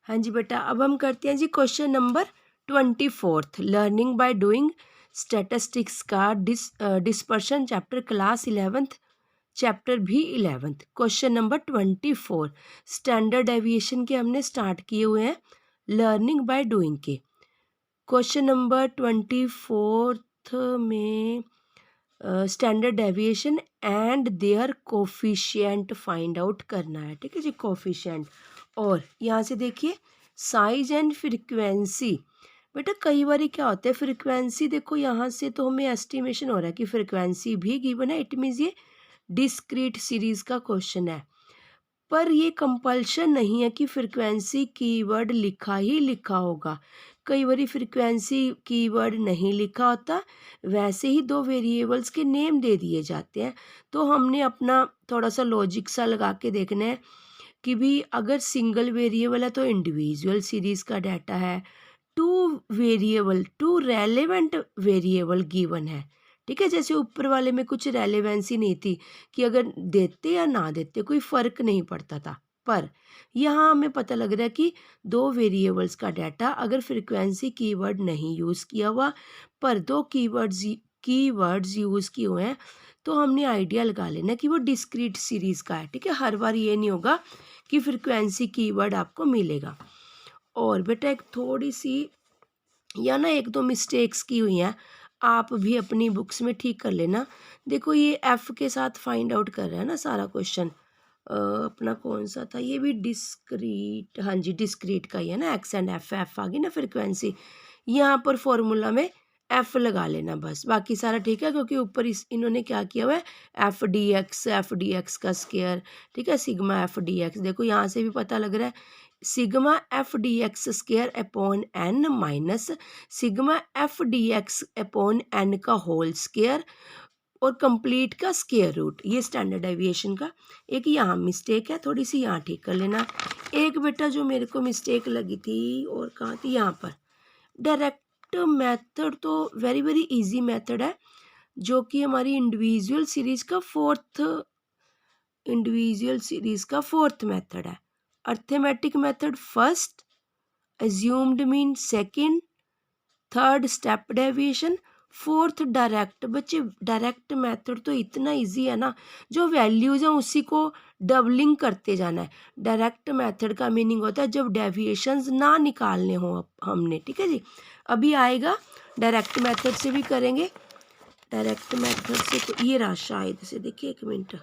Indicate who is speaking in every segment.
Speaker 1: हाँ जी बेटा, अब हम करते हैं जी question number 24, learning by doing statistics का dispersion chapter class 11th chapter भी 11th। Question number 24 standard deviation के हमने स्टार्ट किए हुए हैं लर्निंग बाय डूइंग के। क्वेश्चन नंबर 24 में standard deviation and their coefficient find out करना है। ठीक है जी, कोफिशिएंट। और यहाँ से देखिए साइज एंड फ्रीक्वेंसी। बेटा कई बार क्या होता है, फ्रीक्वेंसी देखो यहाँ से तो हमें एस्टिमेशन हो रहा है कि फ्रीक्वेंसी भी गिवन है, इट मीन्स ये डिस्क्रीट सीरीज का क्वेश्चन है। पर ये कंपल्शन नहीं है कि फ्रीक्वेंसी कीवर्ड लिखा ही लिखा होगा। कई बार फ्रीक्वेंसी कीवर्ड नहीं लिखा होता, वैसे ही दो वेरिएबल्स के नेम दे दिए जाते हैं। तो हमने अपना थोड़ा सा लॉजिक सा लगा के देखना है कि भी अगर सिंगल वेरिएबल है तो इंडिविजुअल सीरीज का डाटा है, टू रेलेवेंट वेरिएबल गिवन है। ठीक है, जैसे ऊपर वाले में कुछ रेलेवेंसी नहीं थी कि अगर देते या ना देते कोई फ़र्क नहीं पड़ता था, पर यहाँ हमें पता लग रहा है कि दो वेरिएबल्स का डाटा अगर फ्रीक्वेंसी कीवर्ड नहीं यूज़ किया हुआ पर दो कीवर्ड्स यूज़ किए हुए हैं तो हमने आइडिया लगा लेना कि वो डिस्क्रीट सीरीज़ का है। ठीक है, हर बार ये नहीं होगा कि फ्रीक्वेंसी कीवर्ड आपको मिलेगा। और बेटा एक थोड़ी सी या ना एक दो मिस्टेक्स की हुई हैं, आप भी अपनी बुक्स में ठीक कर लेना। देखो ये एफ़ के साथ फाइंड आउट कर रहा है ना सारा क्वेश्चन। अपना कौन सा था, ये भी डिस्क्रीट, हाँ जी डिस्क्रीट का ही है ना, एक्स एंड एफ आ गई ना फ्रीक्वेंसी। यहाँ पर फॉर्मूला में एफ लगा लेना बस, बाकी सारा ठीक है क्योंकि ऊपर इन्होंने क्या किया हुआ है एफ डी एक्स का स्केयर। ठीक है, सिग्मा एफ डी एक्स, देखो यहाँ से भी पता लग रहा है sigma f d x square upon n minus sigma f d x upon n का होल स्केयर और कंप्लीट का स्केयर रूट। ये स्टैंडर्ड डेविएशन का एक यहाँ मिस्टेक है, थोड़ी सी यहाँ ठीक कर लेना। एक बेटा जो मेरे को मिस्टेक लगी थी और कहाँ थी, यहाँ पर डायरेक्ट मेथड तो वेरी वेरी इजी मेथड है जो कि हमारी इंडिविजुअल सीरीज का फोर्थ मेथड है। Arithmetic method first, assumed mean second, third step deviation, fourth direct. बच्चे डायरेक्ट मेथड तो इतना इजी है ना, जो वैल्यूज हैं उसी को डबलिंग करते जाना है। डायरेक्ट मेथड का मीनिंग होता है जब डेविएशंस ना निकालने हो हमने। ठीक है जी, अभी आएगा डायरेक्ट मेथड से भी करेंगे। डायरेक्ट मेथड से तो ये रहा शायद से, देखिए एक मिनट,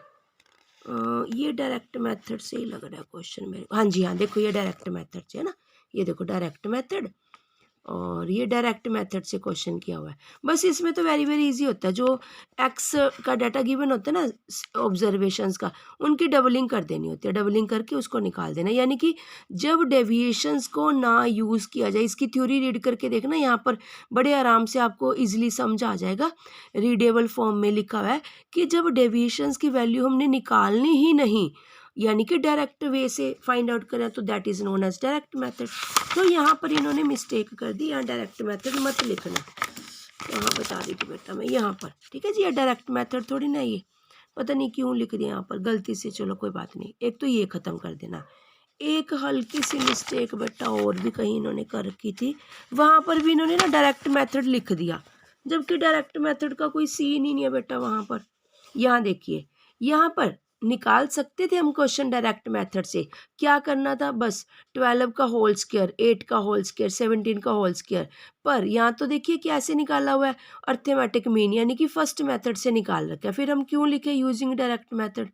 Speaker 1: ये डायरेक्ट मेथड से ही लग रहा है क्वेश्चन मेरे। हाँ जी हाँ, देखो ये डायरेक्ट मेथड से है ना, ये देखो डायरेक्ट मेथड और ये डायरेक्ट मेथड से क्वेश्चन किया हुआ है। बस इसमें तो वेरी वेरी इजी होता है, जो एक्स का डाटा गिवन होता है ना ऑब्जर्वेशंस का, उनकी डबलिंग कर देनी होती है, डबलिंग करके उसको निकाल देना। यानी कि जब डेविएशंस को ना यूज़ किया जाए, इसकी थ्योरी रीड करके देखना, यहाँ पर बड़े आराम से आपको इजीली समझ आ जाएगा। रीडेबल फॉर्म में लिखा हुआ है कि जब डेविएशंस की वैल्यू हमने निकालनी ही नहीं, यानी कि डायरेक्ट वे से फाइंड आउट करें, तो that is known as direct method. तो यहाँ पर इन्होंने मिस्टेक कर दी, यहाँ डायरेक्ट मेथड मत लिखना, यहाँ बता दी थी बेटा मैं यहाँ पर। ठीक है जी, ये डायरेक्ट मेथड थोड़ी ना, ये पता नहीं क्यों लिख दिया यहाँ पर गलती से, चलो कोई बात नहीं। एक तो ये ख़त्म कर देना। एक हल्की सी मिस्टेक बेटा और भी कहीं इन्होंने कर रखी थी, वहाँ पर भी इन्होंने ना डायरेक्ट मेथड लिख दिया, जबकि डायरेक्ट मेथड का कोई सीन ही नहीं है बेटा वहाँ पर। यहाँ देखिए, यहाँ पर निकाल सकते थे हम क्वेश्चन डायरेक्ट मेथड से। क्या करना था, बस 12 का होल स्क्वायर, 8 का होल स्क्वायर, 17 का होल स्क्वायर। पर यहाँ तो देखिए कैसे निकाला हुआ है, अर्थमेटिक मीन, यानी कि फर्स्ट मेथड से निकाल रखा है। फिर हम क्यों लिखे यूजिंग डायरेक्ट मेथड,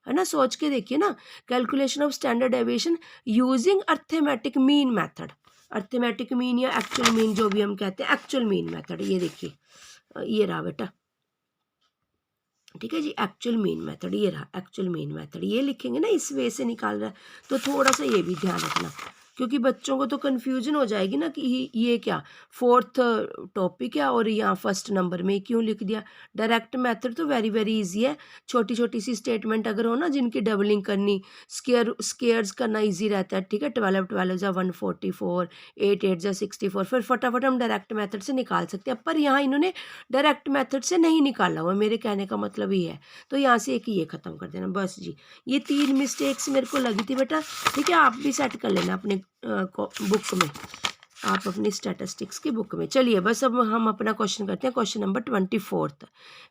Speaker 1: है ना, सोच के देखिए ना। Calculation of standard deviation using arithmetic mean method, arithmetic mean या एक्चुअल मीन जो भी हम कहते हैं, एक्चुअल मीन मेथड। ये देखिए ये रहा बेटा, ठीक है जी, एक्चुअल मीन मेथड, ये रहा एक्चुअल मीन मेथड। ये लिखेंगे ना, इस वे से निकाल रहा है, तो थोड़ा सा ये भी ध्यान रखना, क्योंकि बच्चों को तो कन्फ्यूजन हो जाएगी ना कि ये क्या फोर्थ टॉपिक है और यहाँ फर्स्ट नंबर में क्यों लिख दिया। डायरेक्ट मेथड तो वेरी वेरी इजी है, छोटी छोटी सी स्टेटमेंट अगर हो ना जिनकी डबलिंग करनी, स्केयर्स करना इजी रहता है। ठीक है, 12 12 जा 144, 8 8 जा 64, फिर फटाफट हम डायरेक्ट मेथड से निकाल सकते हैं। पर यहाँ इन्होंने डायरेक्ट मेथड से नहीं निकाला हुआ, मेरे कहने का मतलब ये है। तो यहाँ से एक ये ख़त्म कर देना बस जी। ये 3 मिस्टेक्स मेरे को लगी थी बेटा, ठीक है, आप भी सेट कर लेना अपने बुक में, आप अपनी स्टैटिस्टिक्स की बुक में। चलिए बस अब हम अपना क्वेश्चन करते हैं, क्वेश्चन नंबर 24।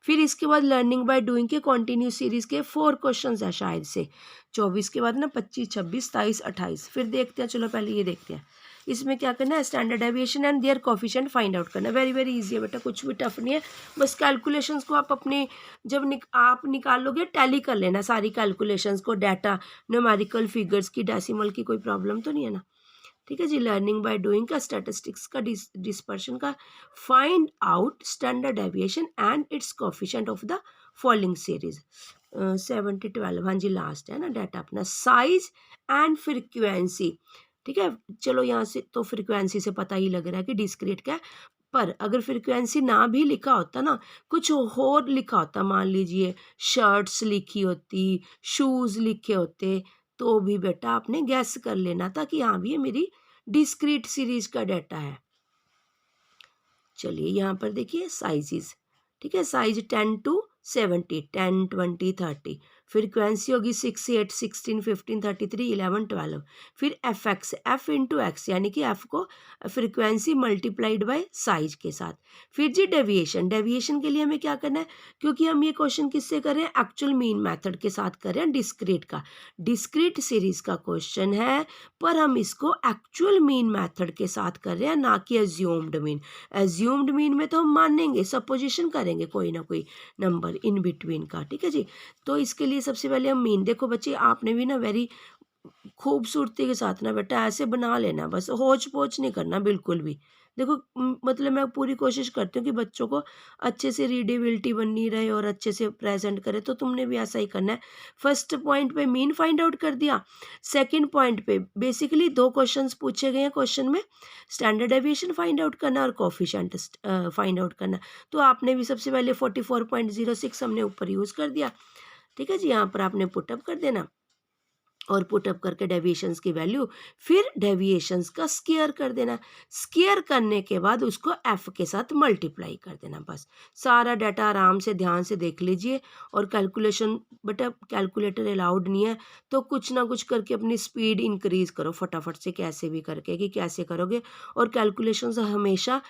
Speaker 1: फिर इसके बाद लर्निंग बाय डूइंग के कॉन्टिन्यू सीरीज के 4 क्वेश्चन है शायद से। 24 के बाद ना 25, 26, 27, 28। फिर देखते हैं, चलो पहले ये देखते हैं। इसमें क्या करना है, standard deviation and their coefficient find out करना है। वेरी वेरी इजी है बेटा, कुछ भी टफ नहीं है। बस कैलकुलेशंस को आप अपने जब आप निकालोगे टैली कर लेना सारी कैलकुलेशंस को, डाटा, न्यूमेरिकल फिगर्स की, डेसिमल की, कोई प्रॉब्लम तो नहीं है ना। ठीक है जी। लर्निंग बाय डूइंग का, स्टैटिस्टिक्स का, डिस्पर्शन का, find out standard deviation and it's coefficient of the following series. 70-12, हाँ जी लास्ट है ना डाटा अपना। साइज एंड फ्रीक्वेंसी, ठीक है। चलो यहाँ से तो फ्रीक्वेंसी से पता ही लग रहा है कि डिस्क्रीट क्या है, पर अगर फ्रीक्वेंसी ना भी लिखा होता ना, कुछ और लिखा होता, मान लीजिए शर्ट्स लिखी होती, शूज़ लिखे होते, तो भी बेटा आपने गैस कर लेना था कि हाँ भी ये मेरी डिस्क्रीट सीरीज का डाटा है। चलिए यहाँ पर देखिए साइजेस, ठीक है। Size 10 to 70, 10, 20, 30। फ्रीक्वेंसी होगी 6, 8, 16, 15, 33, 11, 12। फिर F x, F into x, यानी कि एफ को फ्रीक्वेंसी मल्टीप्लाइड बाय साइज के साथ। फिर जी डेविएशन, डेविएशन के लिए हमें क्या करना है, क्योंकि हम ये क्वेश्चन किससे कर रहे हैं, एक्चुअल मीन मेथड के साथ कर रहे हैं, डिस्क्रीट का। डिस्क्रीट सीरीज का क्वेश्चन है, पर हम इसको एक्चुअल मीन मेथड के साथ कर रहे हैं, ना कि एज्यूम्ड मीन। एज्यूम्ड मीन में तो हम मानेंगे, सपोजिशन करेंगे कोई ना कोई नंबर इन बिटवीन का, ठीक है जी। तो इसके लिए सबसे पहले हम मीन, देखो बच्चे आपने भी ना वेरी खूबसूरती के साथ ना बेटा ऐसे बना लेना, बस होच पोच नहीं करना बिल्कुल भी। देखो मतलब मैं पूरी कोशिश करती हूँ कि बच्चों को अच्छे से रीडेबिलिटी बनी रहे और अच्छे से प्रेजेंट करे, तो तुमने भी ऐसा ही करना है। फर्स्ट पॉइंट पे मीन फाइंड आउट कर दिया, सेकंड पॉइंट पे बेसिकली 2 क्वेश्चंस पूछे गए हैं क्वेश्चन में, स्टैंडर्ड डेविएशन फाइंड आउट करना और कोफिशिएंट फाइंड आउट करना। तो आपने भी सबसे पहले 44.06 हमने ऊपर यूज़ कर दिया, ठीक है जी। यहाँ पर आपने पुटअप कर देना और पुटअप करके डेविएशंस की वैल्यू, फिर डेविएशंस का स्क्वायर कर देना। स्क्वायर करने के बाद उसको एफ के साथ मल्टीप्लाई कर देना। बस सारा डाटा आराम से ध्यान से देख लीजिए। और कैलकुलेशन बेटा कैलकुलेटर अलाउड नहीं है, तो कुछ ना कुछ करके अपनी स्पीड इंक्रीज करो फटाफट से, कैसे भी करके, कि कैसे करोगे। और कैलकुलेशंस हमेशा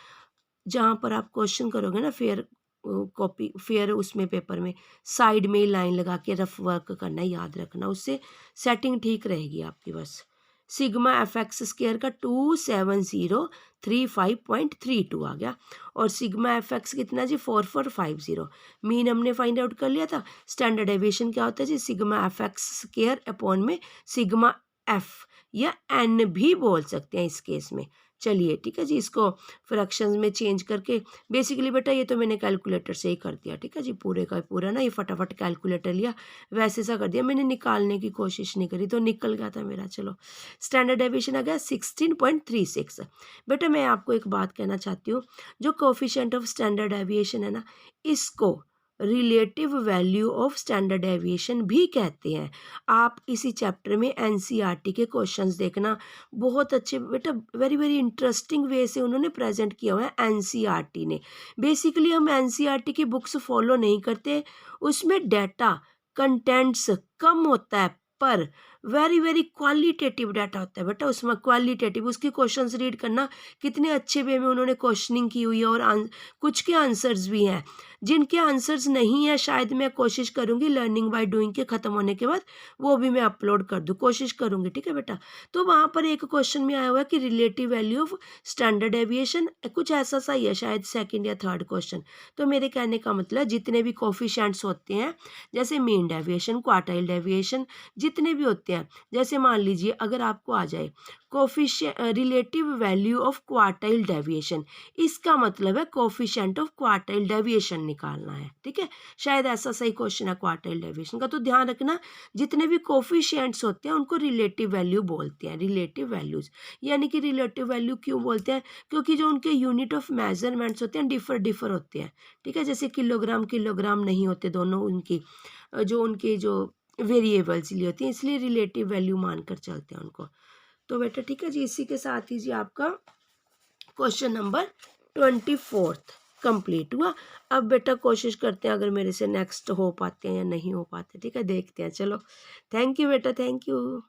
Speaker 1: जहाँ पर आप क्वेश्चन करोगे ना, फेयर कॉपी, फेयर उसमें पेपर में साइड में लाइन लगा के रफ वर्क करना है, याद रखना, उससे सेटिंग ठीक रहेगी आपकी। बस सिग्मा एफ एक्स स्क्वायर का 27035.32 आ गया, और सिग्मा एफ एक्स कितना जी 4450। मीन हमने फाइंड आउट कर लिया था। स्टैंडर्ड डेविएशन क्या होता है जी, sigma f x square upon में सिग्मा एफ, या एन भी बोल सकते हैं इस केस में। चलिए ठीक है जी, इसको फ्रैक्शंस में चेंज करके, बेसिकली बेटा ये तो मैंने कैलकुलेटर से ही कर दिया, ठीक है जी। पूरे का पूरा ना ये फटाफट कैलकुलेटर लिया, वैसे सा कर दिया, मैंने निकालने की कोशिश नहीं करी, तो निकल गया था मेरा। चलो स्टैंडर्ड डेविएशन आ गया 16.36। बेटा मैं आपको एक बात कहना चाहती हूँ, जो कोफिशिएंट ऑफ स्टैंडर्ड डेविएशन है ना, इसको relative value of standard deviation भी कहते हैं। आप इसी चैप्टर में एनसीईआरटी के क्वेश्चंस देखना, बहुत अच्छे बेटा, वेरी वेरी इंटरेस्टिंग वे से उन्होंने प्रेजेंट किया हुआ है एनसीईआरटी ने। बेसिकली हम एनसीईआरटी की बुक्स फॉलो नहीं करते, उसमें डाटा कंटेंट्स कम होता है, पर वेरी वेरी क्वालिटेटिव डाटा होता है बेटा उसमें, क्वालिटेटिव। उसके क्वेश्चंस रीड करना, कितने अच्छे वे में उन्होंने क्वेश्चनिंग की हुई है, और कुछ के आंसर्स भी हैं। जिनके आंसर्स नहीं है, शायद मैं कोशिश करूँगी लर्निंग बाय डूइंग के ख़त्म होने के बाद वो भी मैं अपलोड कर दूँ, कोशिश करूँगी, ठीक है बेटा। तो वहाँ पर एक क्वेश्चन में आया हुआ है कि relative value of standard deviation, कुछ ऐसा सा ही है शायद, सेकंड या थर्ड क्वेश्चन। तो मेरे कहने का मतलब जितने भी कोफिशिएंट्स होते हैं, जैसे मीन डेविएशन, क्वार्टाइल डेविएशन, जितने भी होते हैं, जैसे मान लीजिए अगर आपको आ जाए coefficient relative value of quartile deviation, इसका मतलब है कोफिशिएंट ऑफ क्वार्टाइल डेविएशन निकालना है, ठीक है। शायद ऐसा सही क्वेश्चन है क्वार्टाइल डेविएशन का। तो ध्यान रखना, जितने भी कोफिशिएंट्स होते हैं उनको रिलेटिव वैल्यू बोलते हैं, रिलेटिव वैल्यूज। यानी कि रिलेटिव वैल्यू क्यों बोलते हैं, क्योंकि जो उनके यूनिट ऑफ मेजरमेंट्स होते हैं डिफर होते हैं, ठीक है। जैसे किलोग्राम किलोग्राम नहीं होते दोनों, उनकी जो वेरिएबल्स लिए होती हैं, इसलिए रिलेटिव वैल्यू मानकर चलते हैं उनको। तो बेटा ठीक है जी, इसी के साथ ही जी आपका क्वेश्चन नंबर 24 कंप्लीट हुआ। अब बेटा कोशिश करते हैं अगर मेरे से नेक्स्ट हो पाते हैं या नहीं हो पाते, ठीक है, देखते हैं। चलो थैंक यू बेटा, थैंक यू।